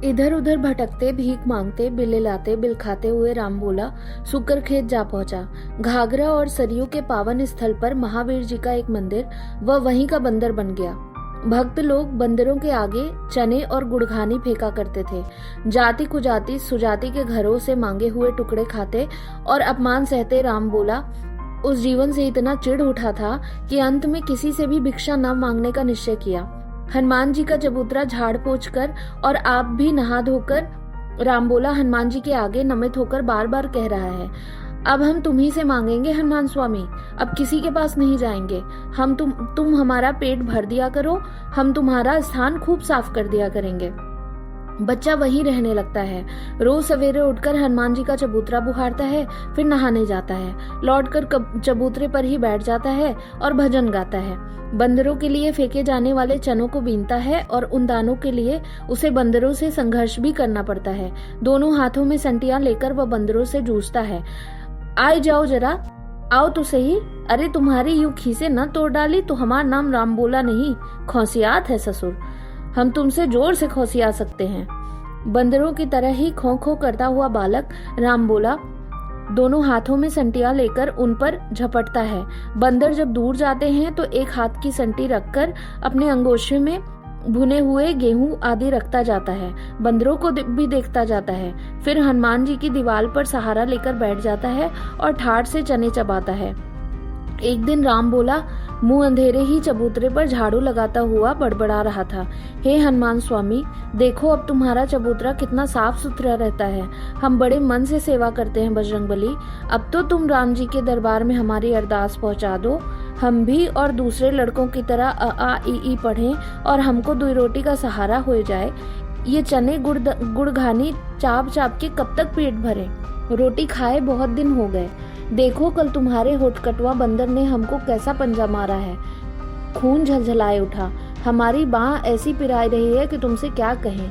इधर उधर भटकते, भीख मांगते, बिललाते, बिलखाते हुए रामबोला सुकर खेत जा पहुंचा। घाघरा और सरयू के पावन स्थल पर महावीर जी का एक मंदिर वह वहीं का बंदर बन गया। भक्त लोग बंदरों के आगे चने और गुड़घानी फेंका करते थे। जाति कुजाति सुजाति के घरों से मांगे हुए टुकड़े खाते और अपमान सहते रामबोला उस जीवन से इतना चिढ़ उठा था कि अंत में किसी से भी भिक्षा न मांगने का निश्चय किया। हनुमान जी का चबूतरा झाड़ पोंछ कर और आप भी नहा धोकर रामबोला हनुमान जी के आगे नमित होकर बार बार कह रहा है, अब हम तुम्ही से मांगेंगे हनुमान स्वामी, अब किसी के पास नहीं जाएंगे। हम तुम हमारा पेट भर दिया करो, हम तुम्हारा स्थान खूब साफ कर दिया करेंगे। बच्चा वहीं रहने लगता है। रोज सवेरे उठकर हनुमान जी का चबूतरा बुहारता है, फिर नहाने जाता है, लौटकर चबूतरे पर ही बैठ जाता है और भजन गाता है। बंदरों के लिए फेंके जाने वाले चनों को बीनता है और उन दानों के लिए उसे बंदरों से संघर्ष भी करना पड़ता है। दोनों हाथों में संटियां लेकर वह बंदरों से जूझता है। आए जाओ जरा, आओ तो सही, अरे तुम्हारी यूं खीसे न तोड़ डाली तो हमारा नाम रामबोला नहीं, खौसियात है ससुर, हम तुमसे जोर से खौसिया सकते हैं। बंदरों की तरह ही खो खो करता हुआ बालक रामबोला दोनों हाथों में संटियां लेकर उन पर झपटता है। बंदर जब दूर जाते हैं तो एक हाथ की संटी रखकर अपने अंगोछे में भुने हुए गेहूं आदि रखता जाता है। बंदरों को भी देखता जाता है। फिर हनुमान जी की दीवार पर सहारा लेकर बैठ जाता है और ठाठ से चने चबाता है। एक दिन रामबोला मुंह अंधेरे ही चबूतरे पर झाड़ू लगाता हुआ बड़बड़ा रहा था, हे हनुमान स्वामी, देखो अब तुम्हारा चबूतरा कितना साफ सुथरा रहता है। हम बड़े मन से सेवा करते हैं बजरंगबली। अब तो तुम राम जी के दरबार में हमारी अरदास पहुंचा दो। हम भी और दूसरे लड़कों की तरह अ आ इ ई पढ़ें और हमको 2 रोटी का सहारा हो जाए। ये चने गुड़ घानी चाप चाप के कब तक पेट भरे? रोटी खाए बहुत दिन हो गए। देखो कल तुम्हारे होठकटवा बंदर ने हमको कैसा पंजा मारा है। खून झलझलाए उठा। हमारी बाह ऐसी पिराई रही है कि तुमसे क्या कहें।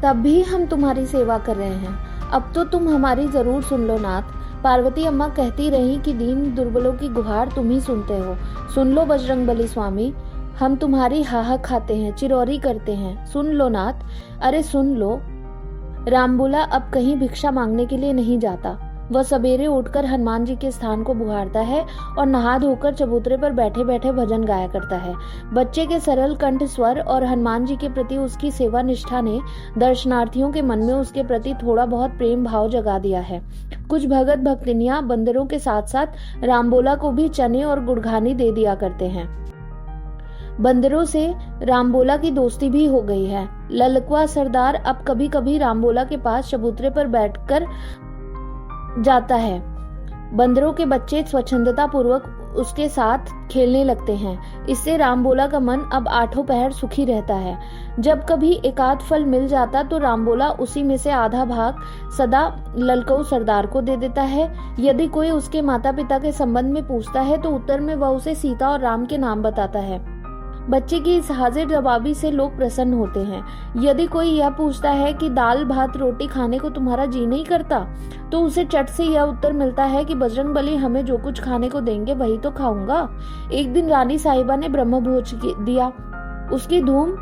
तब भी हम तुम्हारी सेवा कर रहे हैं। अब तो तुम हमारी जरूर सुन लो नाथ। पार्वती अम्मा कहती रही कि दीन दुर्बलों की गुहार तुम ही सुनते हो। सुन लो बजरंगबली स्वामी, हम तुम्हारी हाहा खाते हैं, चिरौरी करते हैं। सुन लो नाथ, अरे सुन लो। रामबोला अब कहीं भिक्षा मांगने के लिए नहीं जाता। वह सवेरे उठकर हनुमान जी के स्थान को बुहारता है और नहा धोकर चबूतरे पर बैठे बैठे भजन गाया करता है। बच्चे के सरल कंठ स्वर और हनुमान जी के प्रति उसकी सेवा निष्ठा ने दर्शनार्थियों के मन में उसके प्रति थोड़ा बहुत प्रेम भाव जगा दिया है। कुछ भगत भक्तिनियां बंदरों के साथ साथ रामबोला को भी चने और गुड़घानी दे दिया करते हैं। बंदरों से रामबोला की दोस्ती भी हो गई है। ललकवा सरदार अब कभी कभी रामबोला के पास चबूतरे पर बैठकर जाता है। बंदरों के बच्चे स्वच्छंदता पूर्वक उसके साथ खेलने लगते हैं। इससे रामबोला का मन अब 8 पहर सुखी रहता है। जब कभी एकाध फल मिल जाता तो रामबोला उसी में से आधा भाग सदा ललकऊ सरदार को दे देता है। यदि कोई उसके माता पिता के संबंध में पूछता है तो उत्तर में वह उसे सीता और राम के नाम बताता है। बच्चे की इस हाजिर जवाबी से लोग प्रसन्न होते हैं। यदि कोई यह पूछता है कि दाल भात रोटी खाने को तुम्हारा जी नहीं करता, तो उसे चट से यह उत्तर मिलता है कि बजरंगबली हमें जो कुछ खाने को देंगे वही तो खाऊंगा। एक दिन रानी साहिबा ने ब्रह्मभोज दिया। उसकी धूम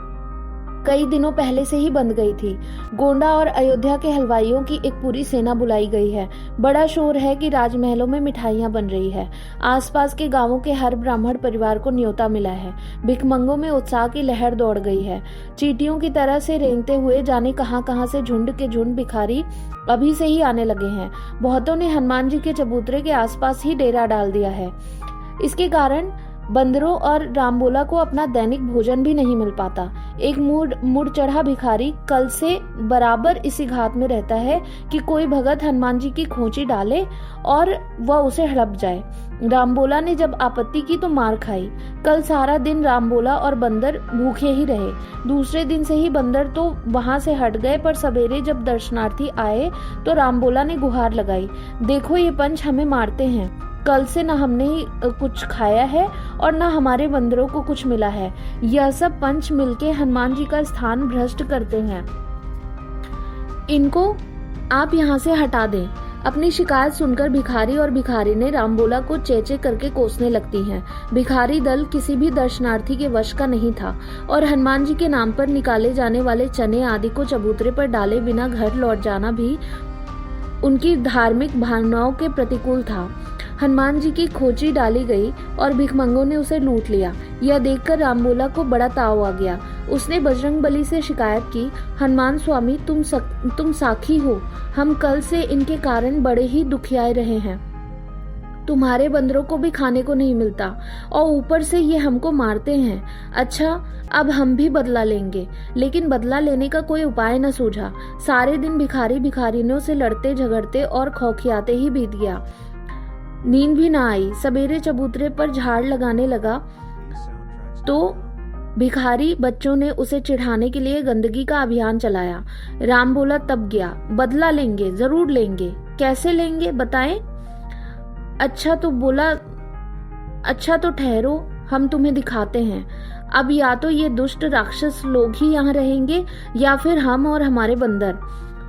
कई दिनों पहले से ही बंद गई थी। गोंडा और अयोध्या के हलवाइयों की एक पूरी सेना बुलाई गई है। बड़ा शोर है कि राजमहलों में मिठाइयां बन रही है। आसपास के गांवों के हर ब्राह्मण परिवार को न्योता मिला है। भिखमंगों में उत्साह की लहर दौड़ गई है। चींटियों की तरह से रेंगते हुए जाने कहां से झुंड के झुंड भिखारी अभी से ही आने लगे हैं। बहुतों ने हनुमान जी के चबूतरे के आसपास ही डेरा डाल दिया है। इसके कारण बंदरों और रामबोला को अपना दैनिक भोजन भी नहीं मिल पाता। एक मुड़ चढ़ा भिखारी कल से बराबर इसी घात में रहता है कि कोई भगत हनुमान जी की खोंची डाले और वह उसे हड़प जाए। रामबोला ने जब आपत्ति की तो मार खाई। कल सारा दिन रामबोला और बंदर भूखे ही रहे। दूसरे दिन से ही बंदर तो वहां से हट गए, पर सवेरे जब दर्शनार्थी आए तो रामबोला ने गुहार लगाई, देखो ये पंच हमें मारते हैं। कल से न हमने कुछ खाया है और न हमारे बंदरों को कुछ मिला है। यह सब पंच मिलके हनुमान जी का स्थान भ्रष्ट करते हैं। इनको आप यहाँ से हटा दें। अपनी शिकायत सुनकर भिखारी और भिखारिनें रामबोला को चेचे करके कोसने लगती हैं। भिखारी दल किसी भी दर्शनार्थी के वश का नहीं था और हनुमान जी के नाम पर निकाले जाने वाले चने आदि को चबूतरे पर डाले बिना घर लौट जाना भी उनकी धार्मिक भावनाओं के प्रतिकूल था। हनुमान जी की खोजी डाली गई और भिखमंगों ने उसे लूट लिया। यह देखकर रामबोला को बड़ा ताव आ गया। उसने बजरंगबली से शिकायत की, हनुमान स्वामी तुम साखी हो, हम कल से इनके कारण बड़े ही दुखियाए रहे हैं। तुम्हारे बंदरों को भी खाने को नहीं मिलता और ऊपर से ये हमको मारते हैं। अच्छा, अब हम भी बदला लेंगे। लेकिन बदला लेने का कोई उपाय न सूझा। सारे दिन भिखारी भिखारिनों से लड़ते झगड़ते और खौखियाते ही बीत गया। नींद भी ना आई। सवेरे चबूतरे पर झाड़ लगाने लगा तो भिखारी बच्चों ने उसे चिढ़ाने के लिए गंदगी का अभियान चलाया। रामबोला तब गया। बदला लेंगे, जरूर लेंगे। कैसे लेंगे बताएं? अच्छा तो ठहरो, हम तुम्हें दिखाते हैं। अब या तो ये दुष्ट राक्षस लोग ही यहाँ रहेंगे या फिर हम और हमारे बंदर।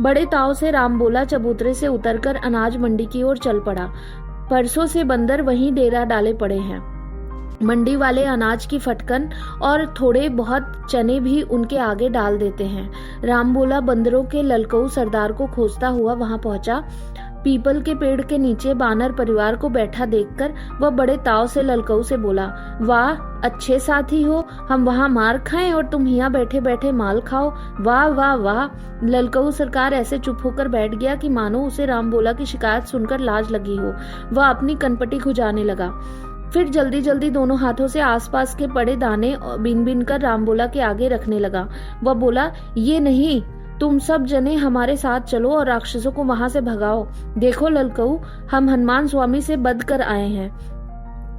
बड़े ताव से रामबोला चबूतरे से उतरकर अनाज मंडी की ओर चल पड़ा। परसों से बंदर वहीं डेरा डाले पड़े हैं। मंडी वाले अनाज की फटकन और थोड़े बहुत चने भी उनके आगे डाल देते हैं। रामबोला बंदरों के ललकऊ सरदार को खोजता हुआ वहां पहुंचा। पीपल के पेड़ के नीचे बानर परिवार को बैठा देखकर वह बड़े ताव से ललकऊ से बोला, वाह अच्छे साथी हो, हम वहां मार खाएं और तुम यहाँ बैठे बैठे माल खाओ। वाह वाह वाह। ललकऊ सरकार ऐसे चुप होकर बैठ गया कि मानो उसे रामबोला की शिकायत सुनकर लाज लगी हो। वह अपनी कनपटी खुजाने लगा। फिर जल्दी जल्दी दोनों हाथों से आसपास के पड़े दाने बीन बीन कर रामबोला के आगे रखने लगा। वह बोला, ये नहीं, तुम सब जने हमारे साथ चलो और राक्षसों को वहां से भगाओ। देखो ललकऊ, हम हनुमान स्वामी से बध कर आए हैं,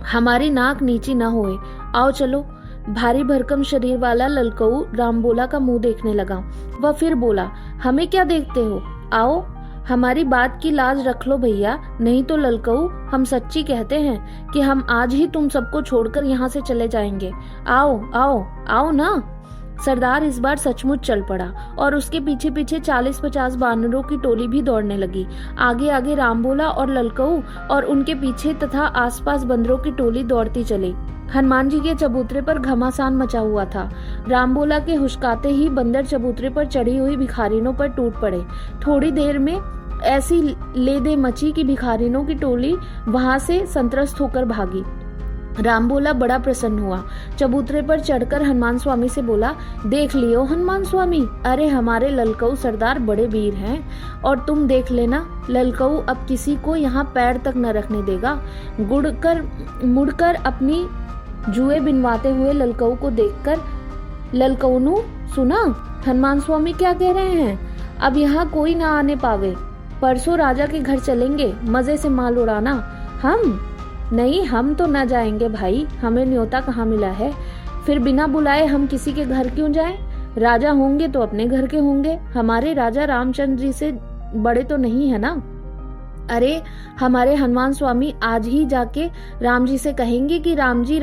हमारी नाक नीची न होए। आओ चलो। भारी भरकम शरीर वाला ललकऊ रामबोला का मुंह देखने लगा। वह फिर बोला, हमें क्या देखते हो, आओ। हमारी बात की लाज रख लो भैया, नहीं तो ललकऊ हम सच्ची कहते हैं कि हम आज ही तुम सबको छोड़कर यहाँ से चले जाएंगे। आओ आओ आओ ना। सरदार इस बार सचमुच चल पड़ा और उसके पीछे पीछे 40-50 बानरों की टोली भी दौड़ने लगी। आगे आगे रामबोला और ललकऊ और उनके पीछे तथा आसपास बंदरों की टोली दौड़ती चली। हनुमान जी के चबूतरे पर घमासान मचा हुआ था। रामबोला के हुश्काते ही बंदर चबूतरे पर चढ़ी हुई भिखारिनों पर टूट पड़े। थोड़ी देर में ऐसी लेदे मची कि भिखारिनों की टोली वहां से संत्रस्त होकर भागी। रामबोला बड़ा प्रसन्न हुआ। चबूतरे पर चढ़कर हनुमान स्वामी से बोला, देख लियो हनुमान स्वामी, अरे हमारे ललकऊ सरदार बड़े वीर हैं और तुम देख लेना, ललकऊ अब किसी को यहाँ पैर तक न रखने देगा। मुड़कर अपनी जुए बिनवाते हुए ललकऊ को देखकर, ललकऊ सुना हनुमान स्वामी क्या कह रहे हैं, अब यहाँ कोई ना आने पावे। परसों राजा के घर चलेंगे, मजे से माल उड़ाना। हम नहीं, हम तो न जाएंगे भाई, हमें न्योता कहाँ मिला है। फिर बिना बुलाए हम किसी के घर क्यों जाएं? राजा होंगे तो अपने घर के होंगे, हमारे राजा रामचंद्र जी से बड़े तो नहीं है ना। अरे हमारे हनुमान स्वामी आज ही जाके राम जी से कहेंगे कि राम जी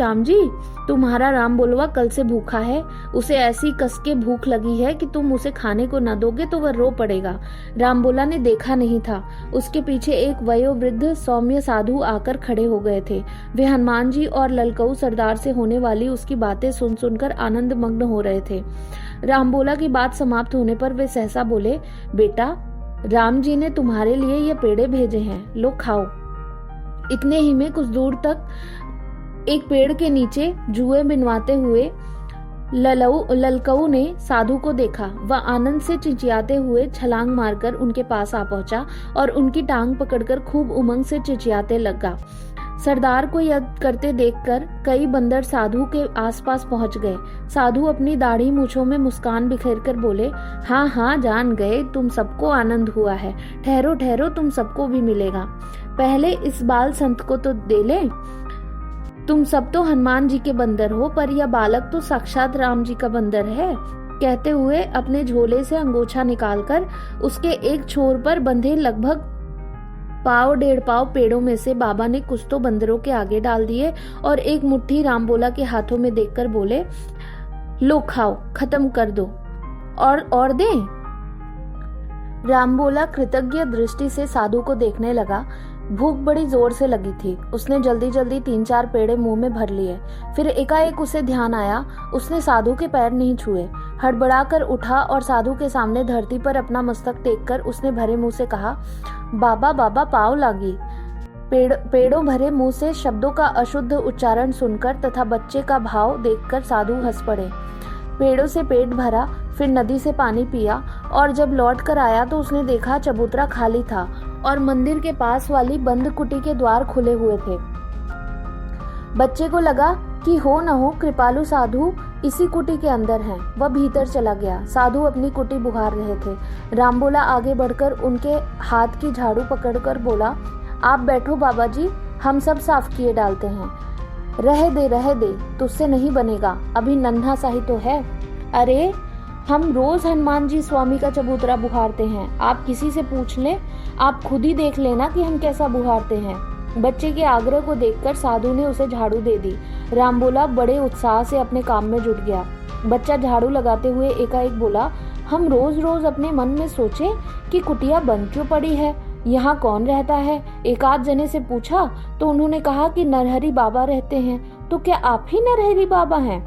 तुम्हारा राम बोलवा कल से भूखा है, उसे ऐसी कसके भूख लगी है कि तुम उसे खाने को न दोगे तो वह रो पड़ेगा। रामबोला ने देखा नहीं था, उसके पीछे एक वयोवृद्ध सौम्य साधु आकर खड़े हो गए थे। वे हनुमान जी और ललकऊ सरदार से होने वाली उसकी बातें सुन सुनकर आनंद मग्न हो रहे थे। रामबोला की बात समाप्त होने पर वे सहसा बोले, बेटा राम जी ने तुम्हारे लिए ये पेड़े भेजे हैं, लो खाओ। इतने ही में कुछ दूर तक एक पेड़ के नीचे जुए बिनवाते हुए ललकऊ ने साधु को देखा। वह आनंद से चिचियाते हुए छलांग मारकर उनके पास आ पहुंचा और उनकी टांग पकड़कर खूब उमंग से चिचियाते लगा। सरदार को यज्ञ करते देखकर कई बंदर साधु के आसपास पहुंच गए। साधु अपनी दाढ़ी मूछों में मुस्कान बिखेरकर बोले, हाँ हाँ जान गए, तुम सबको आनंद हुआ है, ठहरो ठहरो, तुम सबको भी मिलेगा। पहले इस बाल संत को तो दे ले। तुम सब तो हनुमान जी के बंदर हो, पर यह बालक तो साक्षात राम जी का बंदर है। कहते हुए अपने झोले से अंगोछा निकालकर उसके एक छोर पर बंधे लगभग 1.5 पाव पेड़ों में से बाबा ने कुछ तो बंदरों के आगे डाल दिए और एक मुट्ठी रामबोला के हाथों में देखकर बोले, लो खाओ, खत्म कर दो और दे। राम बोला कृतज्ञ दृष्टि से साधु को देखने लगा। भूख बड़ी जोर से लगी थी। उसने जल्दी जल्दी 3-4 पेड़े मुंह में भर लिए। फिर एकाएक उसे ध्यान आया, उसने साधु के पैर नहीं छुए। हड़बड़ाकर उठा और साधु के सामने धरती पर अपना मस्तक टेककर उसने भरे मुंह से कहा, बाबा बाबा पाँव लागी। पेड़ों भरे मुंह से शब्दों का अशुद्ध उच्चारण सुनकर तथा बच्चे का भाव देखकर साधु हंस पड़े। पेड़ों से पेट भरा, फिर नदी से पानी पिया और जब लौट कर आया तो उसने देखा चबूतरा खाली था और मंदिर के पास वाली बंद कुटी के द्वार खुले हुए थे। बच्चे को लगा कि हो न हो कृपालु साधु इसी कुटी के अंदर हैं। वह भीतर चला गया। साधु अपनी कुटी बुहार रहे थे। राम बोला आगे बढ़कर उनके हाथ की झाड़ू पकड़कर बोला, आप बैठो बाबा जी, हम सब साफ किए डालते हैं। रह दे, तुझसे नहीं बनेगा, अभी नन्हा सा ही तो है। अरे हम रोज हनुमान जी स्वामी का चबूतरा बुहारते हैं, आप किसी से पूछ लें, आप खुद ही देख लेना कि हम कैसा बुहारते हैं। बच्चे के आग्रह को देखकर साधु ने उसे झाड़ू दे दी। राम बोला बड़े उत्साह से अपने काम में जुट गया। बच्चा झाड़ू लगाते हुए एकाएक बोला, हम रोज रोज अपने मन में सोचे कि कुटिया बंद क्यों पड़ी है, यहाँ कौन रहता है। एक आध जने से पूछा तो उन्होंने कहा कि नरहरि बाबा रहते हैं। तो क्या आप ही नरहरि बाबा हैं?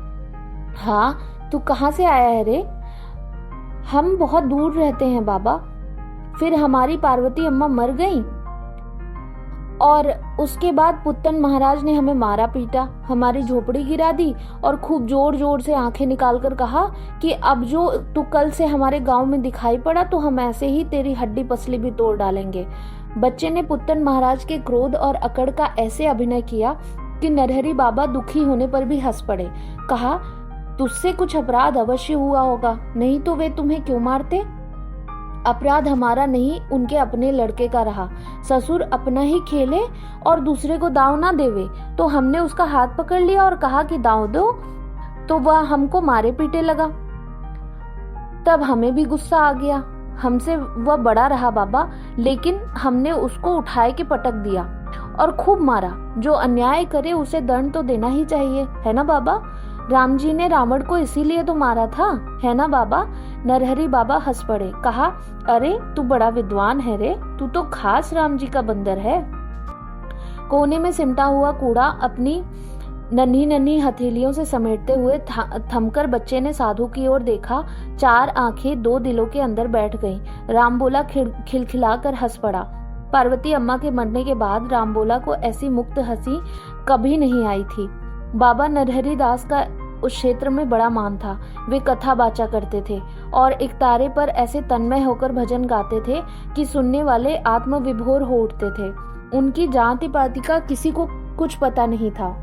हाँ, तू कहाँ से आया है रे? हम बहुत दूर रहते हैं बाबा। फिर हमारी पार्वती अम्मा मर गई और उसके बाद पुत्तन महाराज ने हमें मारा पीटा, हमारी झोपड़ी गिरा दी और खूब जोर जोर से आंखें निकालकर कहा कि अब जो तू कल से हमारे गांव में दिखाई पड़ा तो हम ऐसे ही तेरी हड्डी पसली भी तोड़ डालेंगे। बच्चे ने पुत्तन महाराज के क्रोध और अकड़ का ऐसे अभिनय किया कि नरहरि बाबा दुखी होने पर भी हंस पड़े। कहा, तुझसे कुछ अपराध अवश्य हुआ होगा, नहीं तो वे तुम्हें क्यों मारते। अपराध हमारा नहीं, उनके अपने लड़के का रहा। ससुर अपना ही खेले और दूसरे को दाव ना देवे, तो हमने उसका हाथ पकड़ लिया और कहा कि दाव दो, तो वह हमको मारे पीटे लगा। तब हमें भी गुस्सा आ गया। हमसे वह बड़ा रहा बाबा, लेकिन हमने उसको उठाए के पटक दिया और खूब मारा। जो अन्याय करे उसे दंड तो देना ही चाहिए, है ना बाबा। राम जी ने रावण को इसीलिए तो मारा था, है ना बाबा। नरहरि बाबा हंस पड़े। कहा, अरे तू बड़ा विद्वान है रे, तू तो खास राम जी का बंदर है। कोने में सिमटा हुआ कूड़ा अपनी नन्ही नन्ही हथेलियों से समेटते हुए थमकर बच्चे ने साधु की ओर देखा। 4 आंखें 2 दिलों के अंदर बैठ गईं। राम बोला खिलखिलाकर हंस पड़ा। पार्वती अम्मा के मरने के बाद राम बोला को ऐसी मुक्त हंसी कभी नहीं आई थी। बाबा नरहरि दास का उस क्षेत्र में बड़ा मान था। वे कथा बाचा करते थे और एक तारे पर ऐसे तन्मय होकर भजन गाते थे कि सुनने वाले आत्मविभोर हो उठते थे। उनकी जाति पाति का किसी को कुछ पता नहीं था।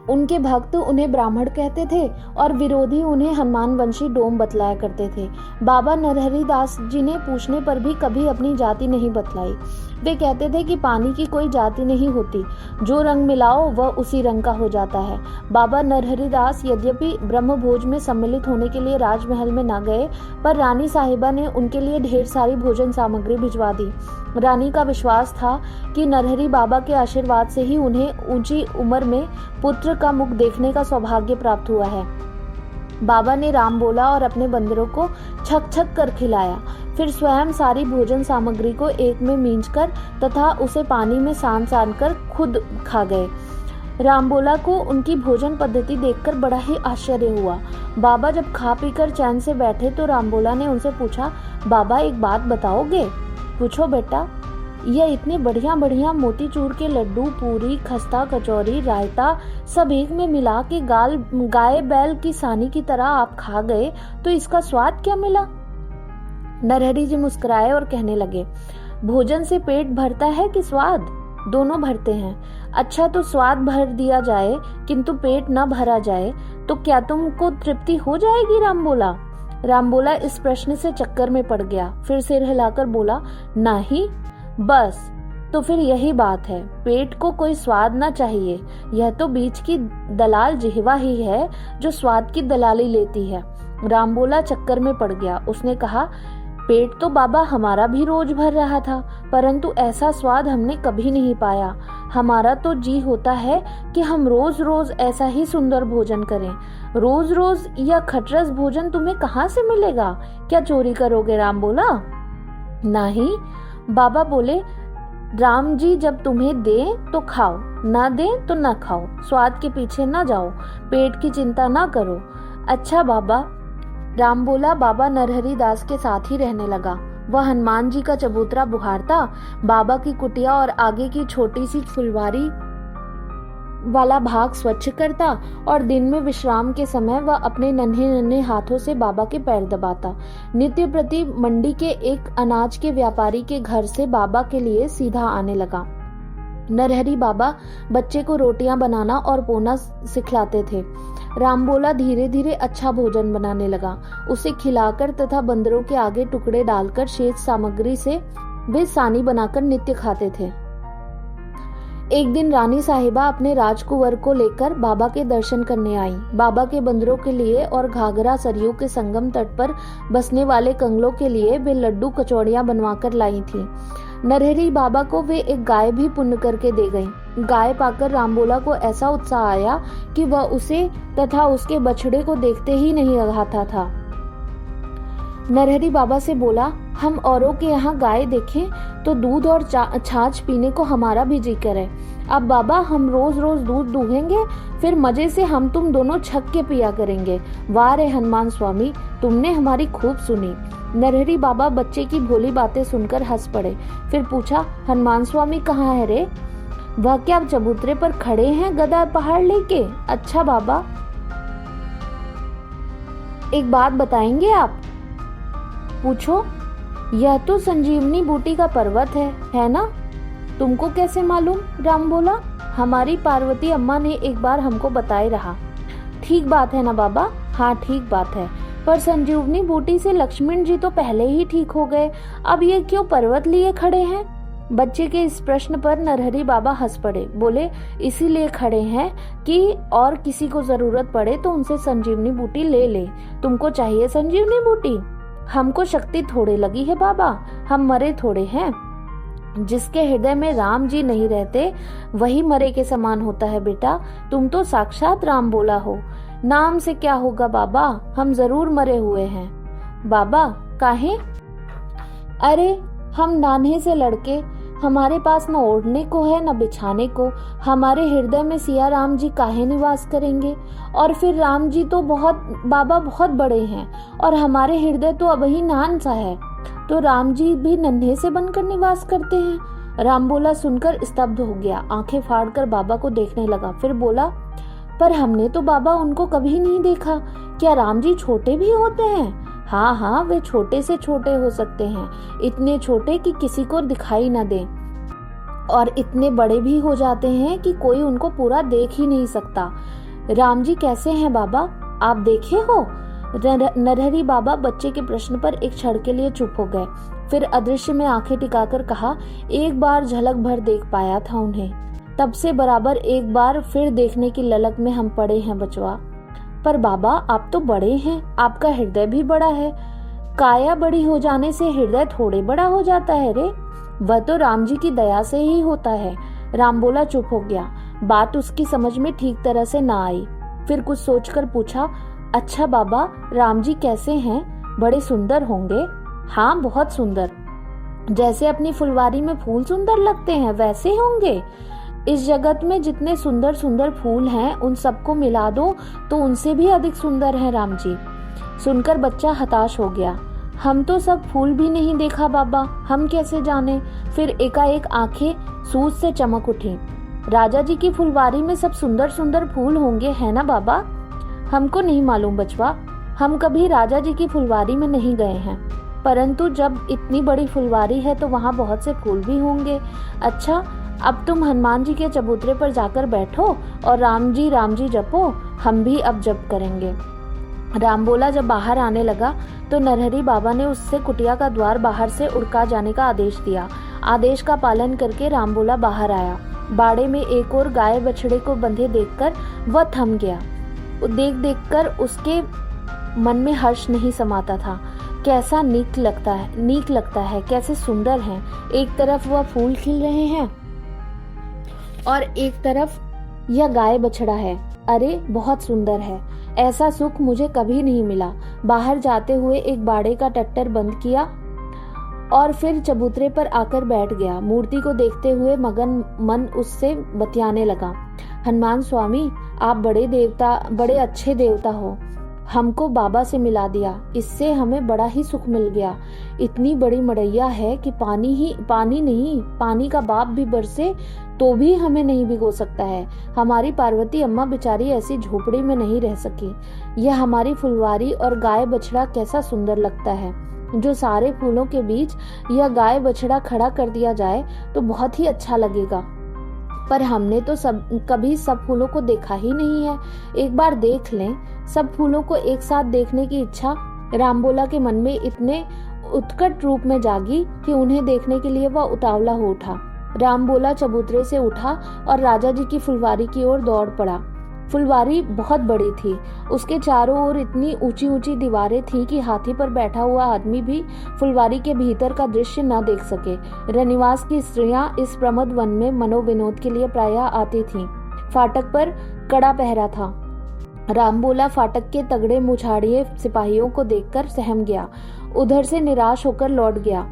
उनके भक्त उन्हें ब्राह्मण कहते थे और विरोधी उन्हें हनुमान वंशी डोम बतलाया करते थे। बाबा नरहरि दास जी ने पूछने पर भी कभी अपनी जाति नहीं बतलाई। वे कहते थे कि पानी की कोई जाति नहीं होती, जो रंग मिलाओ वह उसी रंग का हो जाता है। बाबा नरहरि दास यद्यपि ब्रह्मभोज में सम्मिलित होने के लिए राजमहल में न गए, पर रानी साहिबा ने उनके लिए ढेर सारी भोजन सामग्री भिजवा दी। रानी का विश्वास था कि नरहरि बाबा के आशीर्वाद से ही उन्हें ऊंची उम्र में पुत्र का मुख देखने का सौभाग्य प्राप्त हुआ है। बाबा ने राम बोला और अपने बंदरों को छक छक कर खिलाया। फिर स्वयं सारी भोजन सामग्री को एक में मींचकर तथा उसे पानी में सान सान कर खुद खा गए। राम बोला को उनकी भोजन पद्धति देखकर बड़ा ही आश्चर्य हुआ। बाबा जब खा पीकर चैन से बैठे तो राम बोला ने उनसे पूछा, बाबा एक बात बताओगे? पूछो बेटा। यह इतने बढ़िया बढ़िया मोतीचूर के लड्डू, पूरी, खस्ता, कचौरी, रायता सब एक में मिला के गाय बैल की सानी की तरह आप खा गए, तो इसका स्वाद क्या मिला? नरहरि जी मुस्कुराए और कहने लगे, भोजन से पेट भरता है कि स्वाद? दोनों भरते हैं। अच्छा, तो स्वाद भर दिया जाए किंतु पेट न भरा जाए तो क्या तुमको तृप्ति हो जाएगी? राम बोला इस प्रश्न से चक्कर में पड़ गया। फिर सिर हिलाकर बोला, नहीं, बस तो फिर यही बात है, पेट को कोई स्वाद ना चाहिए। यह तो बीच की दलाल जिह्वा ही है जो स्वाद की दलाली लेती है। राम बोला चक्कर में पड़ गया। उसने कहा, पेट तो बाबा हमारा भी रोज भर रहा था, परंतु ऐसा स्वाद हमने कभी नहीं पाया। हमारा तो जी होता है कि हम रोज रोज ऐसा ही सुंदर भोजन करें। रोज रोज यह खटरस भोजन तुम्हें कहाँ से मिलेगा? क्या चोरी करोगे? राम बोला। नहीं, बाबा बोले, राम जी जब तुम्हें दे तो खाओ, ना दे तो ना खाओ, स्वाद के पीछे ना जाओ, पेट की चिंता ना करो। अच्छा बाबा, राम बोला। बाबा नरहरि दास के साथ ही रहने लगा। वह हनुमान जी का चबूतरा बुहारता, बाबा की कुटिया और आगे की छोटी सी फुलवारी वाला भाग स्वच्छ करता और दिन में विश्राम के समय वह अपने नन्हे नन्हे हाथों से बाबा के पैर दबाता। नित्य प्रति मंडी के एक अनाज के व्यापारी के घर से बाबा के लिए सीधा आने लगा। नरहरि बाबा बच्चे को रोटियां बनाना और पोना सिखलाते थे। राम बोला धीरे धीरे अच्छा भोजन बनाने लगा। उसे खिलाकर तथा बंदरों के आगे टुकड़े डालकर शेष सामग्री से वे सानी बनाकर नित्य खाते थे। एक दिन रानी साहिबा अपने राजकुंवर को लेकर बाबा के दर्शन करने आई। बाबा के बंदरों के लिए और घाघरा सरयू के संगम तट पर बसने वाले कंगलों के लिए वे लड्डू कचौड़ियां बनवाकर लाई थी। नरहरि बाबा को वे एक गाय भी पुण्य करके दे गई। गाय पाकर रामबोला को ऐसा उत्साह आया कि वह उसे तथा उसके बछड़े को देखते ही नहीं रहता था। नरहरि बाबा से बोला, हम औरों के यहाँ गाय देखें तो दूध और छाछ पीने को हमारा भी जी करे। अब बाबा हम रोज रोज दूध दूहेंगे, फिर मजे से हम तुम दोनों छक के पिया करेंगे। वाह रे हनुमान स्वामी, तुमने हमारी खूब सुनी। नरहरि बाबा बच्चे की भोली बातें सुनकर हंस पड़े। फिर पूछा, हनुमान स्वामी कहाँ है रे? वह क्या चबूतरे पर खड़े हैं गदा पहाड़ लेके? अच्छा बाबा, एक बात बताएंगे आप? पूछो। यह तो संजीवनी बूटी का पर्वत है ना? तुमको कैसे मालूम? राम बोला, हमारी पार्वती अम्मा ने एक बार हमको बताए रहा। ठीक बात है ना बाबा? हाँ ठीक बात है, पर संजीवनी बूटी से लक्ष्मण जी तो पहले ही ठीक हो गए, अब ये क्यों पर्वत लिए खड़े हैं? बच्चे के इस प्रश्न पर नरहरि बाबा हंस पड़े। बोले, इसीलिए खड़े हैं कि और किसी को जरूरत पड़े तो उनसे संजीवनी बूटी ले ले। तुमको चाहिए संजीवनी बूटी? हमको शक्ति थोड़े लगी है बाबा, हम मरे थोड़े हैं। जिसके हृदय में राम जी नहीं रहते वही मरे के समान होता है बेटा। तुम तो साक्षात राम बोला हो। नाम से क्या होगा बाबा, हम जरूर मरे हुए हैं। बाबा काहे? अरे हम नान्हे से लड़के, हमारे पास न ओढ़ने को है न बिछाने को, हमारे हृदय में सिया राम जी काहे निवास करेंगे? और फिर राम जी तो बाबा बहुत बड़े हैं और हमारे हृदय तो अभी नान सा है, तो राम जी भी नन्हे से बनकर निवास करते हैं। राम बोला सुनकर स्तब्ध हो गया, आंखें फाड़कर बाबा को देखने लगा। फिर बोला, पर हमने तो बाबा उनको कभी नहीं देखा। क्या राम जी छोटे भी होते हैं? हाँ हाँ, वे छोटे से छोटे हो सकते हैं, इतने छोटे कि किसी को दिखाई न दे, और इतने बड़े भी हो जाते हैं कि कोई उनको पूरा देख ही नहीं सकता। राम जी कैसे हैं बाबा, आप देखे हो? नरहरि बाबा बच्चे के प्रश्न पर एक क्षण के लिए चुप हो गए। फिर अदृश्य में आंखें टिकाकर कहा, एक बार झलक भर देख पाया था उन्हें, तब से बराबर एक बार फिर देखने की ललक में हम पड़े हैं बचवा। पर बाबा आप तो बड़े हैं, आपका हृदय भी बड़ा है। काया बड़ी हो जाने से हृदय थोड़े बड़ा हो जाता है रे? वह तो राम जी की दया से ही होता है। राम बोला चुप हो गया, बात उसकी समझ में ठीक तरह से ना आई। फिर कुछ सोचकर पूछा, अच्छा बाबा राम जी कैसे हैं? बड़े सुंदर होंगे? हाँ बहुत सुंदर, जैसे अपनी फुलवारी में फूल सुंदर लगते हैं वैसे होंगे। इस जगत में जितने सुंदर सुंदर फूल हैं उन सबको मिला दो तो उनसे भी अधिक सुंदर है राम जी। सुनकर बच्चा हताश हो गया। हम तो सब फूल भी नहीं देखा बाबा, हम कैसे जाने? फिर एकाएक आंखें सूझ से चमक उठी। राजा जी की फुलवारी में सब सुंदर सुंदर फूल होंगे, है ना बाबा? हमको नहीं मालूम बचवा, हम कभी राजा जी की फुलवारी में नहीं गए हैं, परंतु जब इतनी बड़ी फुलवारी है तो वहाँ बहुत से फूल भी होंगे। अच्छा, अब तुम हनुमान जी के चबूतरे पर जाकर बैठो और राम जी जपो, हम भी अब जप करेंगे। राम बोला जब बाहर आने लगा तो नरहरि बाबा ने उससे कुटिया का द्वार बाहर से उड़का जाने का आदेश दिया। आदेश का पालन करके राम बोला बाहर आया। बाड़े में एक और गाय बछड़े को बंधे देखकर वह थम गया। देख कर उसके मन में हर्ष नहीं समाता था। कैसा नीक लगता है, कैसे सुंदर हैं। एक तरफ वह फूल खिल रहे हैं और एक तरफ यह गाय बछड़ा है। अरे बहुत सुंदर है, ऐसा सुख मुझे कभी नहीं मिला। बाहर जाते हुए एक बाड़े का टट्टर बंद किया और फिर चबूतरे पर आकर बैठ गया। मूर्ति को देखते हुए मगन मन उससे बतियाने लगा। हनुमान स्वामी, आप बड़े अच्छे देवता हो। हमको बाबा से मिला दिया, इससे हमें बड़ा ही सुख मिल गया। इतनी बड़ी मड़ैया है कि पानी का बाप भी बरसे तो भी हमें नहीं भिगो सकता है। हमारी पार्वती अम्मा बेचारी ऐसी झोपड़ी में नहीं रह सकी। यह हमारी फुलवारी और गाय बछड़ा कैसा सुंदर लगता है। जो सारे फूलों के बीच यह गाय बछड़ा खड़ा कर दिया जाए तो बहुत ही अच्छा लगेगा। पर हमने तो कभी सब फूलों को देखा ही नहीं है। एक बार देख लें। सब फूलों को एक साथ देखने की इच्छा रामबोला के मन में इतने उत्कट रूप में जागी कि उन्हें देखने के लिए वह उतावला हो उठा। रामबोला चबूतरे से उठा और राजा जी की फुलवारी की ओर दौड़ पड़ा। फुलवारी बहुत बड़ी थी। उसके चारों ओर इतनी ऊंची ऊंची दीवारें थीं कि हाथी पर बैठा हुआ आदमी भी फुलवारी के भीतर का दृश्य न देख सके। रनिवास की स्त्रियां इस प्रमद वन में मनोविनोद के लिए प्रायः आती थीं। फाटक पर कड़ा पहरा था। रामबोला फाटक के तगड़े मुछाड़िए सिपाहियों को देखकर सहम गया। उधर से निराश होकर लौट गया।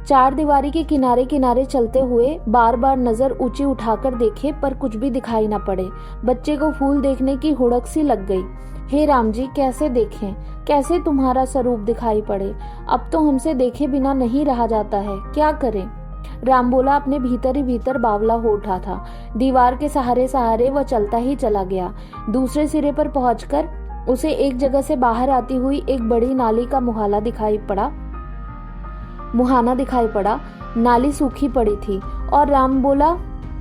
चार दीवारी के किनारे किनारे चलते हुए बार बार नजर ऊंची उठाकर देखे, पर कुछ भी दिखाई न पड़े। बच्चे को फूल देखने की हुड़क सी लग गई। हे राम जी, कैसे देखें, कैसे तुम्हारा स्वरूप दिखाई पड़े। अब तो हमसे देखे बिना नहीं रहा जाता है, क्या करें। रामबोला अपने भीतर ही भीतर बावला हो उठा था। दीवार के सहारे सहारे वह चलता ही चला गया। दूसरे सिरे पर पहुंचकर उसे एक जगह से बाहर आती हुई एक बड़ी नाली का मुहाना दिखाई पड़ा। नाली सूखी पड़ी थी और रामबोला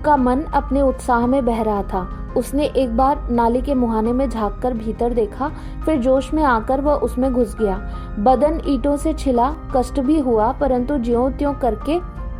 का मन अपने उत्साह में बह रहा था। उसने एक बार नाली के मुहाने में झांककर भीतर देखा, फिर जोश में आकर वह उसमें घुस गया। बदन ईंटों से छिला, कष्ट भी हुआ, परंतु ज्यों त्यों करके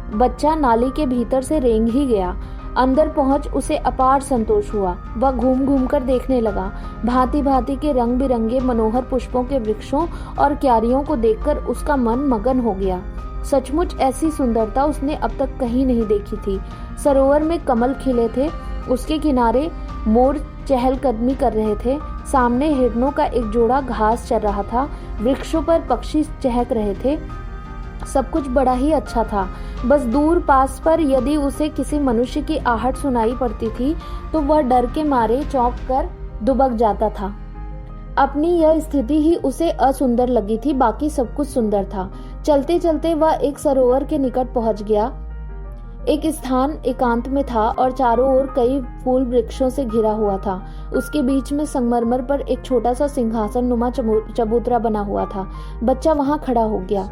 बच्चा नाली के भीतर से रेंग ही गया। अंदर पहुंच उसे अपार संतोष हुआ। वह घूम घूम कर देखने लगा। भांति भांति के रंग बिरंगे मनोहर पुष्पों के वृक्षों और क्यारियों को देखकर उसका मन मगन हो गया। सचमुच ऐसी सुंदरता उसने अब तक कहीं नहीं देखी थी। सरोवर में कमल खिले थे, उसके किनारे मोर चहलकदमी कर रहे थे, सामने हिरणों का एक जोड़ा घास चर रहा था, वृक्षों पर पक्षी चहक रहे थे। सब कुछ बड़ा ही अच्छा था। बस दूर पास पर यदि उसे किसी मनुष्य की आहट सुनाई पड़ती थी तो वह डर के मारे चौंक कर दुबक जाता था। अपनी यह स्थिति ही उसे असुंदर लगी थी, बाकी सब कुछ सुंदर था। चलते चलते वह एक सरोवर के निकट पहुंच गया। एक स्थान एकांत में था और चारों ओर कई फूल वृक्षों से घिरा हुआ था। उसके बीच में संगमरमर पर एक छोटा सा सिंहासन नुमा चबूतरा बना हुआ था। बच्चा वहां खड़ा हो गया।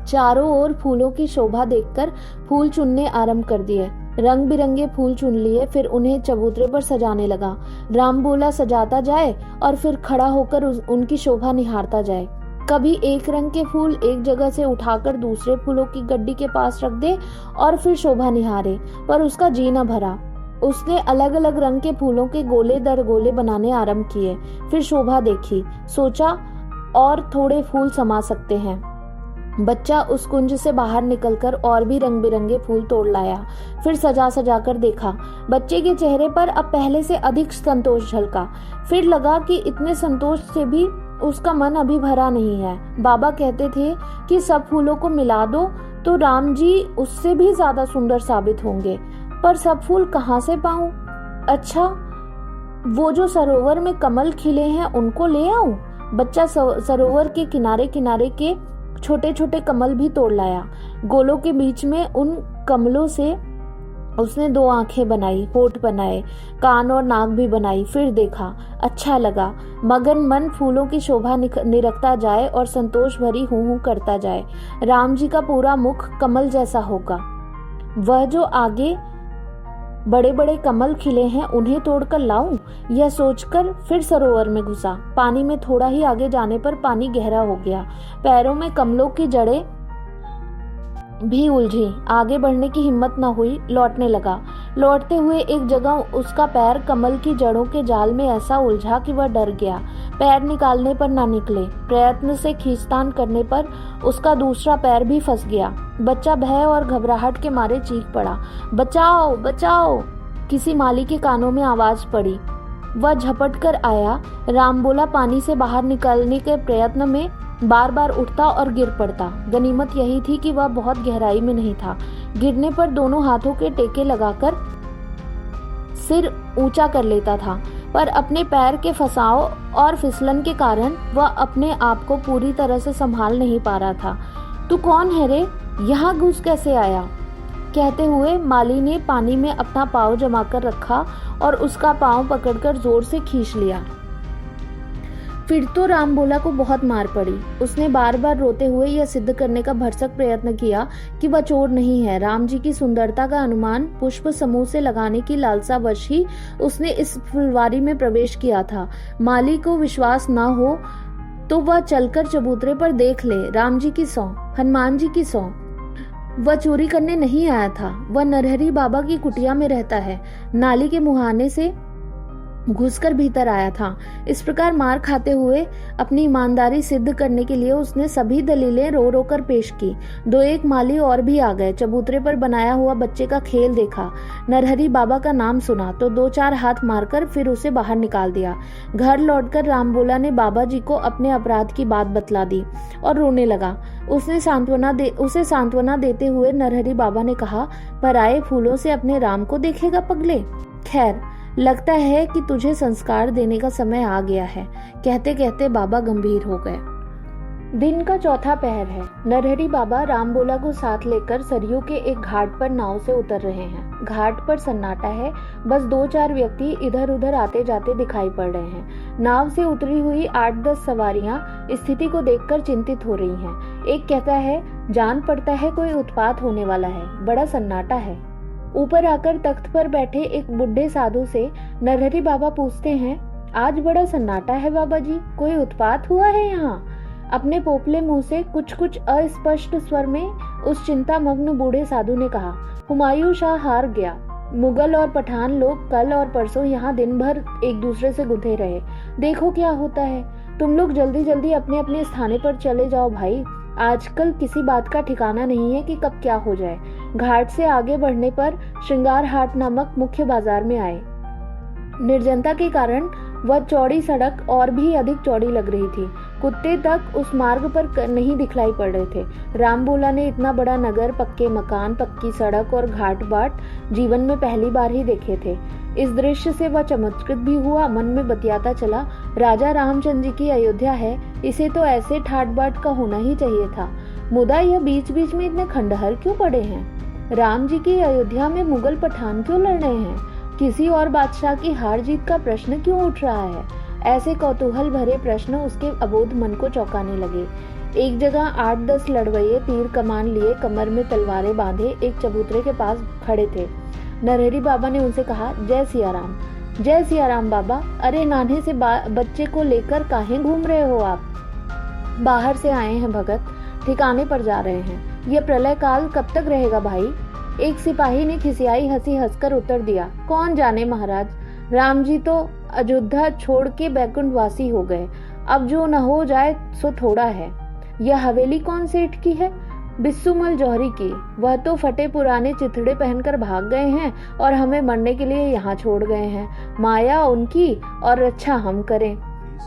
चारों ओर फूलों की शोभा देखकर फूल चुनने आरंभ कर दिए। रंग बिरंगे फूल चुन लिए, फिर उन्हें चबूतरे पर सजाने लगा। रामबोला सजाता जाए और फिर खड़ा होकर उनकी शोभा निहारता जाए। कभी एक रंग के फूल एक जगह से उठाकर दूसरे फूलों की गड्डी के पास रख दे और फिर शोभा निहारे, पर उसका जी न भरा। उसने अलग अलग रंग के फूलों के गोले दर गोले बनाने आरंभ किए। फिर शोभा देखी, सोचा और थोड़े फूल समा सकते हैं। बच्चा उस कुंज से बाहर निकलकर और भी रंग बिरंगे फूल तोड़ लाया। फिर सजा सजा कर देखा। बच्चे के चेहरे पर अब पहले से अधिक संतोष झलका। फिर लगा कि इतने संतोष से भी उसका मन अभी भरा नहीं है। बाबा कहते थे कि सब फूलों को मिला दो तो राम जी उससे भी ज्यादा सुंदर साबित होंगे, पर सब फूल कहाँ से पाऊं? अच्छा, वो जो सरोवर में कमल खिले हैं उनको ले आऊं? बच्चा सरोवर के किनारे किनारे के छोटे छोटे कमल भी तोड़ लाया। गोलों के बीच में उन कमलों से उसने 2 आंखें बनाई, होठ बनाए, कान और नाक भी बनाई। फिर देखा, अच्छा लगा। मगन मन फूलों की शोभा निरखता जाए और संतोष भरी हूं हूं करता जाए। राम जी का पूरा मुख कमल जैसा होगा। वह जो आगे बड़े बड़े कमल खिले हैं उन्हें तोड़कर लाऊं, यह सोचकर फिर सरोवर में घुसा। पानी में थोड़ा ही आगे जाने पर पानी गहरा हो गया। पैरों में कमलों की जड़ें भी उलझी। आगे बढ़ने की हिम्मत न हुई, लौटने लगा। लौटते हुए एक जगह उसका पैर कमल की जड़ों के जाल में ऐसा उलझा कि वह डर गया। पैर निकालने पर ना निकले। प्रयत्न से खींचतान करने पर उसका दूसरा पैर भी फंस गया। बच्चा भय और घबराहट के मारे चीख पड़ा, बचाओ बचाओ। किसी माली के कानों में आवाज पड़ी। वह झपट कर आया। राम बोला पानी से बाहर निकलने के प्रयत्न में बार बार उठता और गिर पड़ता। गनीमत यही थी कि वह बहुत गहराई में नहीं था। गिरने पर दोनों हाथों के टेके लगाकर सिर ऊंचा कर लेता था, पर अपने पैर के फंसाव और फिसलन के कारण वह अपने आप को पूरी तरह से संभाल नहीं पा रहा था। तू कौन है रे? यहाँ घुस कैसे आया? कहते हुए माली ने पानी में अपना पाँव जमा कर रखा और उसका पाँव पकड़कर जोर से खींच लिया। फिर तो राम बोला को बहुत मार पड़ी। उसने बार बार रोते हुए यह सिद्ध करने का भरसक प्रयत्न किया कि वह चोर नहीं है। राम जी की सुंदरता का अनुमान पुष्प समूह से लगाने की लालसावश ही उसने इस फुलवारी में प्रवेश किया था। माली को विश्वास न हो तो वह चलकर चबूतरे पर देख ले। राम जी की सौं, हनुमान जी की सौं, वह चोरी करने नहीं आया था। वह नरहरी बाबा की कुटिया में रहता है। नाली के मुहाने से घुसकर भीतर आया था। इस प्रकार मार खाते हुए अपनी ईमानदारी सिद्ध करने के लिए उसने सभी दलीलें रो रो कर पेश की। दो एक माली और भी आ गए। चबूतरे पर बनाया हुआ बच्चे का खेल देखा, नरहरी बाबा का नाम सुना तो दो चार हाथ मारकर फिर उसे बाहर निकाल दिया। घर लौटकर रामबोला ने बाबा जी को अपने अपराध की बात बतला दी और रोने लगा। उसे सांत्वना देते हुए नरहरी बाबा ने कहा, पराये फूलों से अपने राम को देखेगा पगले? खैर, लगता है कि तुझे संस्कार देने का समय आ गया है। कहते कहते बाबा गंभीर हो गए। दिन का चौथा पहर है। नरहरी बाबा रामबोला को साथ लेकर सरयू के एक घाट पर नाव से उतर रहे हैं। घाट पर सन्नाटा है, बस दो चार व्यक्ति इधर उधर आते जाते दिखाई पड़ रहे हैं। नाव से उतरी हुई 8-10 सवारियां स्थिति को देखकर चिंतित हो रही हैं। एक कहता है, जान पड़ता है कोई उत्पात होने वाला है, बड़ा सन्नाटा है। ऊपर आकर तख्त पर बैठे एक बुढ़े साधु से नरहरी बाबा पूछते हैं, आज बड़ा सन्नाटा है बाबा जी, कोई उत्पात हुआ है यहाँ? अपने पोपले मुंह से कुछ अस्पष्ट स्वर में उस चिंतामग्न बूढ़े साधु ने कहा, हुमायूं शाह हार गया। मुगल और पठान लोग कल और परसों यहाँ दिन भर एक दूसरे से गुंथे रहे। देखो क्या होता है। तुम लोग जल्दी जल्दी अपने अपने स्थाने पर चले जाओ भाई। आजकल किसी बात का ठिकाना नहीं है कि कब क्या हो जाए। घाट से आगे बढ़ने पर श्रृंगार हाट नामक मुख्य बाजार में आए। निर्जनता के कारण वह चौड़ी सड़क और भी अधिक चौड़ी लग रही थी। कुत्ते तक उस मार्ग पर नहीं दिखलाई पड़ रहे थे। रामबोला ने इतना बड़ा नगर, पक्के मकान, पक्की सड़क और घाट बाट जीवन में पहली बार ही देखे थे। इस दृश्य से वह चमत्कृत भी हुआ। मन में बतियाता चला, राजा रामचंद्र जी की अयोध्या है, इसे तो ऐसे ठाट बाट का होना ही चाहिए था। मुदा यह बीच बीच में इतने खंडहर क्यों पड़े हैं? राम जी की अयोध्या में मुगल पठान क्यों लड़ रहे हैं? किसी और बादशाह की हार जीत का प्रश्न क्यों उठ रहा है? ऐसे कौतूहल भरे प्रश्न उसके अबोध मन को चौंकाने लगे। एक जगह 8-10 लड़वैये तीर कमान लिए, कमर में तलवारें बांधे एक चबूतरे के पास खड़े थे। नरहरी बाबा ने उनसे कहा, जय सिया राम। जय सिया राम बाबा। अरे नान्हे से बच्चे को लेकर काहे घूम रहे हो आप? बाहर से आए हैं भगत, ठिकाने पर जा रहे हैं। यह प्रलय काल कब तक रहेगा भाई? एक सिपाही ने खिसियाई हंसी हंसकर उत्तर दिया, कौन जाने महाराज, राम जी तो अयोध्या छोड़ के बैकुंठवासी हो गए। अब जो न हो जाए सो थोड़ा है। यह हवेली कौन सेठ की है? बिस्सुमल जौहरी की। वह तो फटे पुराने चिथड़े पहनकर भाग गए हैं और हमें मरने के लिए यहाँ छोड़ गए हैं। माया उनकी और रक्षा हम करें।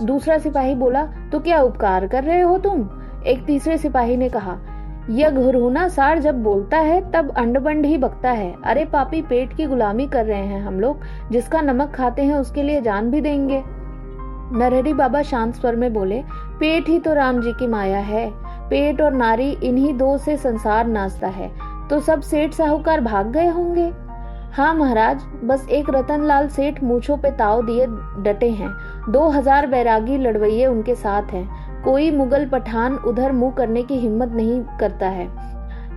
दूसरा सिपाही बोला, तो क्या उपकार कर रहे हो तुम? एक तीसरे सिपाही ने कहा, यह घुरहुना सार जब बोलता है तब अंडबंड ही बकता है। अरे पापी, पेट की गुलामी कर रहे हैं हम लोग। जिसका नमक खाते हैं उसके लिए जान भी देंगे। नरहरी बाबा शांत स्वर में बोले, पेट ही तो राम जी की माया है। पेट और नारी, इन्हीं दो से संसार नाचता है। तो सब सेठ साहूकार भाग गए होंगे? हाँ महाराज, बस एक रतनलाल सेठ मूछों पे ताव दिए डटे हैं। 2000 बैरागी लड़वैये उनके साथ हैं। कोई मुगल पठान उधर मुंह करने की हिम्मत नहीं करता है।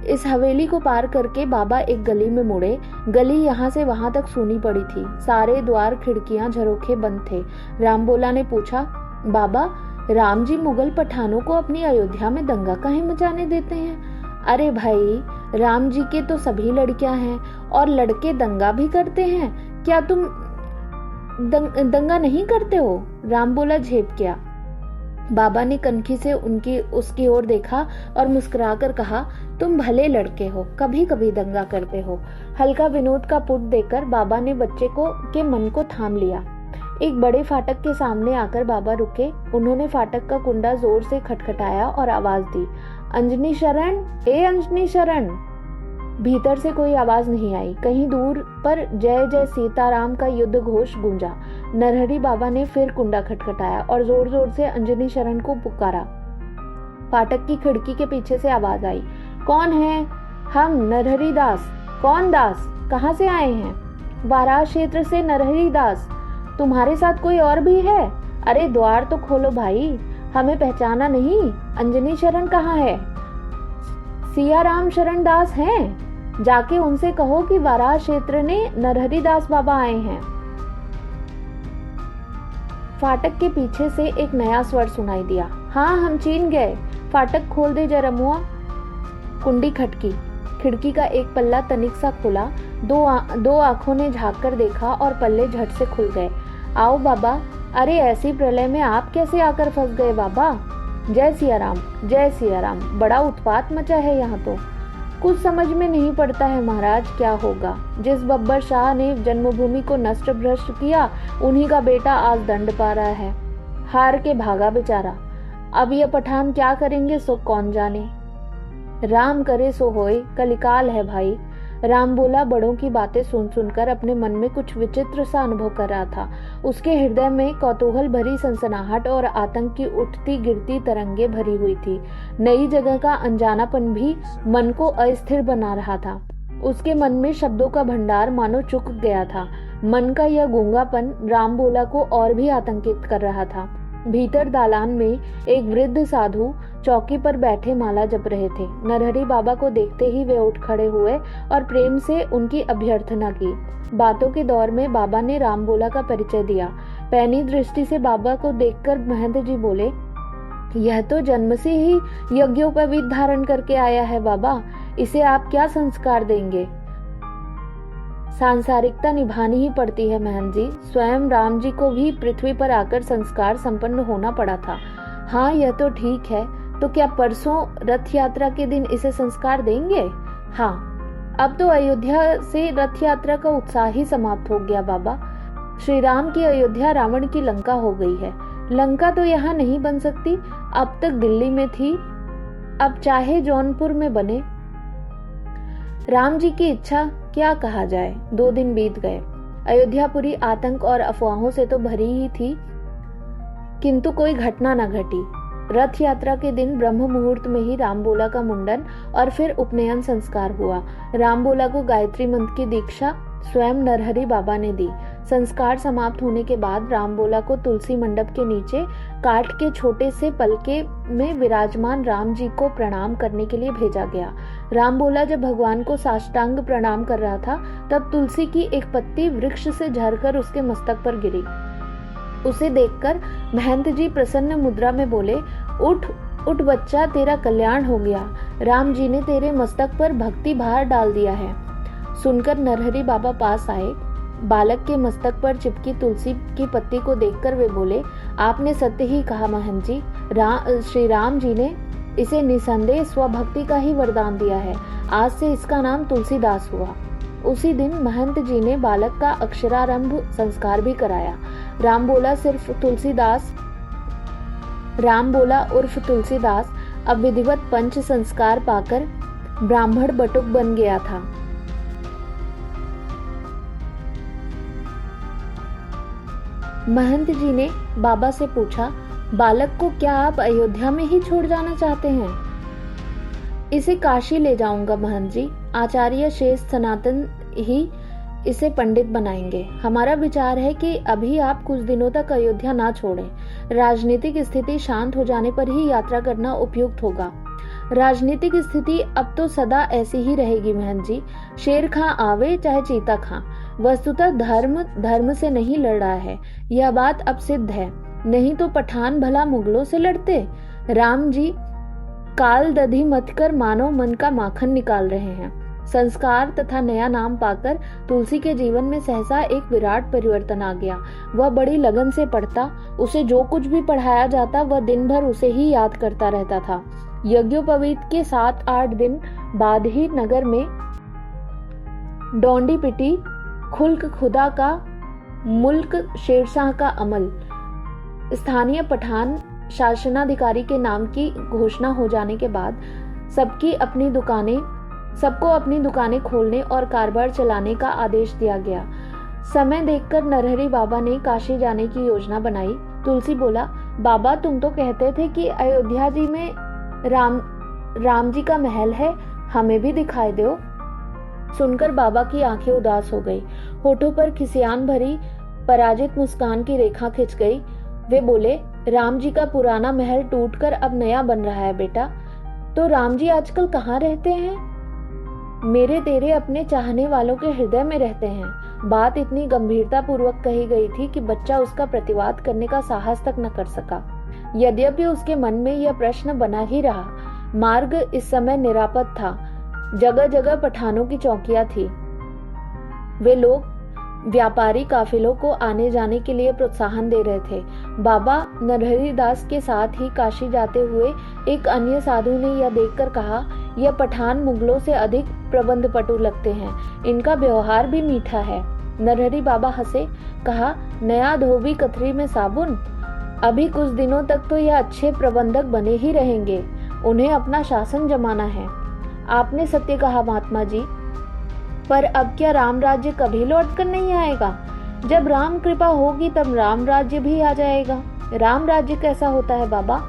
इस हवेली को पार करके बाबा एक गली में मुड़े। गली यहाँ से वहां तक सूनी पड़ी थी। सारे द्वार, खिड़कियां, झरोखे बंद थे। रामबोला ने पूछा, बाबा, राम जी मुगल पठानों को अपनी अयोध्या में दंगा काहे मचाने देते हैं? अरे भाई, राम जी के तो सभी लड़कियां हैं और लड़के दंगा भी करते हैं। क्या तुम दंगा नहीं करते हो? रामबोला झेप गया। बाबा ने कनखी से उसकी ओर देखा और मुस्कुराकर कहा, तुम भले लड़के हो, कभी कभी दंगा करते हो। हल्का विनोद का पुट देकर बाबा ने बच्चे के मन को थाम लिया। एक बड़े फाटक के सामने आकर बाबा रुके। उन्होंने फाटक का कुंडा जोर से खटखटाया और आवाज दी, अंजनी शरण, ए अंजनी शरण। भीतर से कोई आवाज नहीं आई। कहीं दूर पर जय जय सीताराम का युद्ध घोष गूंजा। नरहरि बाबा ने फिर कुंडा खटखटाया और जोर जोर से अंजनी शरण को पुकारा। फाटक की खिड़की के पीछे से आवाज आई, कौन है? हम, नरहरि दास। कौन दास? कहाँ से आए हैं? वाराह क्षेत्र से नरहरि दास। तुम्हारे साथ कोई और भी है? अरे द्वार तो खोलो भाई, हमें पहचाना नहीं? अंजनी शरण कहाँ है? सियाराम शरण दास हैं। जाके उनसे कहो कि वाराह क्षेत्र ने नरहरि दास बाबा आए हैं। फाटक के पीछे से एक नया स्वर सुनाई दिया, हाँ हम चीन गए। फाटक खोल दे जरा मुआ। कुंडी खटकी। खिड़की का एक पल्ला तनिक सा खुला। दो आंखों ने झांक कर देखा और पल्ले झट से खुल गए। आओ बाबा। अरे ऐसी प्रलय में आप कैसे आकर फंस गए बाबा? जय सियाराम, जय सियाराम। बड़ा उत्पात मचा है यहाँ तो। कुछ समझ में नहीं पड़ता है महाराज, क्या होगा। जिस बब्बर शाह ने जन्मभूमि को नष्ट भ्रष्ट किया, उन्हीं का बेटा आज दंड पा रहा है। हार के भागा बेचारा। अब ये पठान क्या करेंगे सो कौन जाने। राम करे सो होए, कलिकाल है भाई। राम बोला बड़ों की बातें सुन सुनकर अपने मन में कुछ विचित्र सा अनुभव कर रहा था। उसके हृदय में कौतूहल भरी सनसनाहट और आतंक की उठती गिरती तरंगे भरी हुई थी। नई जगह का अनजानापन भी मन को अस्थिर बना रहा था। उसके मन में शब्दों का भंडार मानो चुक गया था। मन का यह गूंगापन राम बोला को और भी आतंकित कर रहा था। भीतर दालान में एक वृद्ध साधु चौकी पर बैठे माला जप रहे थे। नरहरि बाबा को देखते ही वे उठ खड़े हुए और प्रेम से उनकी अभ्यर्थना की। बातों के दौर में बाबा ने राम बोला का परिचय दिया। पैनी दृष्टि से बाबा को देखकर महंत जी बोले, यह तो जन्म से ही यज्ञोपवीत धारण करके आया है बाबा, इसे आप क्या संस्कार देंगे? सांसारिकता निभानी ही पड़ती है महंत जी। स्वयं राम जी को भी पृथ्वी पर आकर संस्कार संपन्न होना पड़ा था। हाँ यह तो ठीक है, तो क्या परसों रथ यात्रा के दिन इसे संस्कार देंगे? हाँ, अब तो अयोध्या से रथ यात्रा का उत्साह ही समाप्त हो गया बाबा। श्री राम की अयोध्या रावण की लंका हो गई है। लंका तो यहाँ नहीं बन सकती, अब तक दिल्ली में थी, अब चाहे जौनपुर में बने। राम जी की इच्छा, क्या कहा जाए। 2 दिन बीत गए। अयोध्यापुरी आतंक और अफवाहों से तो भरी ही थी, किंतु कोई घटना न घटी। रथ यात्रा के दिन ब्रह्म मुहूर्त में ही रामबोला का मुंडन और फिर उपनयन संस्कार हुआ। रामबोला को गायत्री मंत्र की दीक्षा स्वयं नरहरि बाबा ने दी। संस्कार समाप्त होने के बाद रामबोला को तुलसी मंडप के नीचे काठ के छोटे से पलके में विराजमान राम जी को प्रणाम करने के लिए भेजा गया। रामबोला जब भगवान को साष्टांग प्रणाम कर रहा था, तब तुलसी की एक पत्ती वृक्ष से झरकर उसके मस्तक पर गिरी। उसे देखकर महंत जी प्रसन्न मुद्रा में बोले, उठ उठ बच्चा, तेरा कल्याण हो गया। राम जी ने तेरे मस्तक पर भक्ति भार डाल दिया है। सुनकर नरहरि बाबा पास आए। बालक के मस्तक पर चिपकी तुलसी की पत्ती को देखकर वे बोले, आपने सत्य ही कहा महंत जी। श्री राम जी ने इसे निसंदेह स्वभक्ति का ही वरदान दिया है। आज से इसका नाम तुलसीदास हुआ। उसी दिन महंत जी ने बालक का अक्षरारंभ संस्कार भी कराया। राम बोला उर्फ तुलसीदास अब विधिवत पंच संस्कार पाकर ब्राह्मण बटुक बन गया था। महंत जी ने बाबा से पूछा, बालक को क्या आप अयोध्या में ही छोड़ जाना चाहते हैं? इसे काशी ले जाऊंगा महंत जी। आचार्य शेष सनातन ही इसे पंडित बनाएंगे। हमारा विचार है कि अभी आप कुछ दिनों तक अयोध्या ना छोड़ें। राजनीतिक स्थिति शांत हो जाने पर ही यात्रा करना उपयुक्त होगा। राजनीतिक स्थिति अब तो सदा ऐसी ही रहेगी महंत जी। शेर खां आवे चाहे चीता खां, वस्तुतः धर्म से नहीं लड़ रहा है। यह बात अब सिद्ध है। नहीं तो पठान भला मुगलों से लड़ते। राम जी काल दधी मत कर मानव मन का माखन निकाल रहे हैं। संस्कार तथा नया नाम पाकर तुलसी के जीवन में सहसा एक विराट परिवर्तन आ गया। वह बड़ी लगन से पढ़ता। उसे जो कुछ भी पढ़ाया जाता वह दिन भर उसे ही याद करता रहता था। यज्ञोपवीत के 7-8 दिन बाद ही नगर में डोंडी पिटी खुल्क खुदा का मुल्क शेरशाह का अमल। स्थानीय पठान शासनाधिकारी के नाम की घोषणा हो जाने के बाद सबको अपनी दुकानें खोलने और कारोबार चलाने का आदेश दिया गया। समय देखकर नरहरि बाबा ने काशी जाने की योजना बनाई। तुलसी बोला, बाबा तुम तो कहते थे कि अयोध्या जी में राम जी का महल है, हमें भी दिखाई दो। सुनकर बाबा की आंखें उदास हो गई, होठों पर खिसियान भरी पराजित मुस्कान की रेखा खिंच गई। वे बोले, राम जी का पुराना महल टूटकर अब नया बन रहा है बेटा। तो राम जी आजकल कहाँ रहते हैं? मेरे तेरे अपने चाहने वालों के हृदय में रहते हैं। बात इतनी गंभीरता पूर्वक कही गई थी कि बच्चा उसका प्रतिवाद करने का साहस तक न कर सका। यद्यपि उसके मन में यह प्रश्न बना ही रहा। मार्ग इस समय निरापद था, जगह जगह पठानों की चौकियां थी। वे लोग व्यापारी काफिलों को आने जाने के लिए प्रोत्साहन दे रहे थे। बाबा नरहरि दास के साथ ही काशी जाते हुए एक अन्य साधु ने यह देखकर कहा, यह पठान मुगलों से अधिक प्रबंध पटु लगते हैं, इनका व्यवहार भी मीठा है। नरहरि बाबा हंसे, कहा, नया धोबी कतरी में साबुन। अभी कुछ दिनों तक तो यह अच्छे प्रबंधक बने ही रहेंगे, उन्हें अपना शासन जमाना है। आपने सत्य कहा महात्मा जी, पर अब क्या राम राज्य कभी लौट कर नहीं आएगा? जब राम कृपा होगी तब राम राज्य भी आ जाएगा। राम राज्य कैसा होता है बाबा?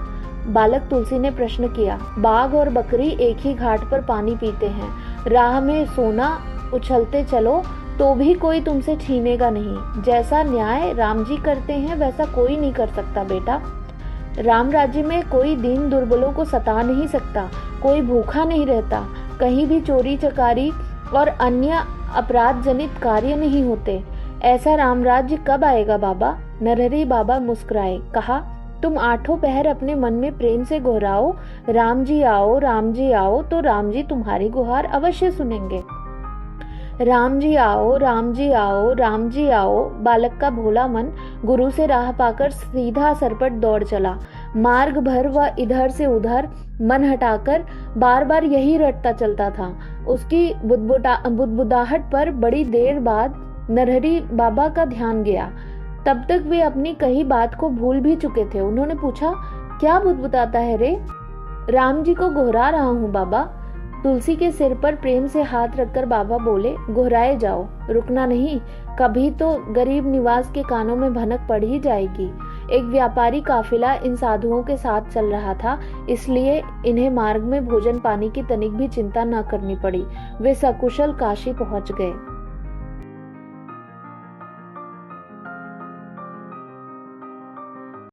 बालक तुलसी ने प्रश्न किया। बाघ और बकरी एक ही घाट पर पानी पीते हैं, राह में सोना उछलते चलो तो भी कोई तुमसे छीनेगा नहीं। जैसा न्याय राम जी करते हैं वैसा कोई नहीं कर सकता बेटा। राम राज्य में कोई दीन दुर्बलों को सता नहीं सकता, कोई भूखा नहीं रहता, कहीं भी चोरी चकारी और अन्य अपराध जनित कार्य नहीं होते। ऐसा राम राज्य कब आएगा बाबा? नरहरि बाबा मुस्कुराए, कहा, तुम आठों पहर अपने मन में प्रेम से गोहराओ, राम जी आओ, राम जी आओ, तो राम जी तुम्हारी गुहार अवश्य सुनेंगे। राम जी आओ, राम जी आओ, राम जी आओ। बालक का भोला मन गुरु से राह पाकर सीधा सरपट दौड़ चला। मार्ग भर वह इधर से उधर मन हटाकर बार बार यही रटता चलता था। उसकी बुदबुदाहट पर बड़ी देर बाद नरहरि बाबा का ध्यान गया। तब तक वे अपनी कही बात को भूल भी चुके थे। उन्होंने पूछा, क्या बुदबुदाता है रे? राम जी को गोहरा रहा हूँ बाबा। तुलसी के सिर पर प्रेम से हाथ रखकर बाबा बोले, गोहराए जाओ, रुकना नहीं, कभी तो गरीब निवास के कानों में भनक पड़ ही जाएगी। एक व्यापारी काफिला इन साधुओं के साथ चल रहा था, इसलिए इन्हें मार्ग में भोजन पानी की तनिक भी चिंता न करनी पड़ी। वे सकुशल काशी पहुंच गए।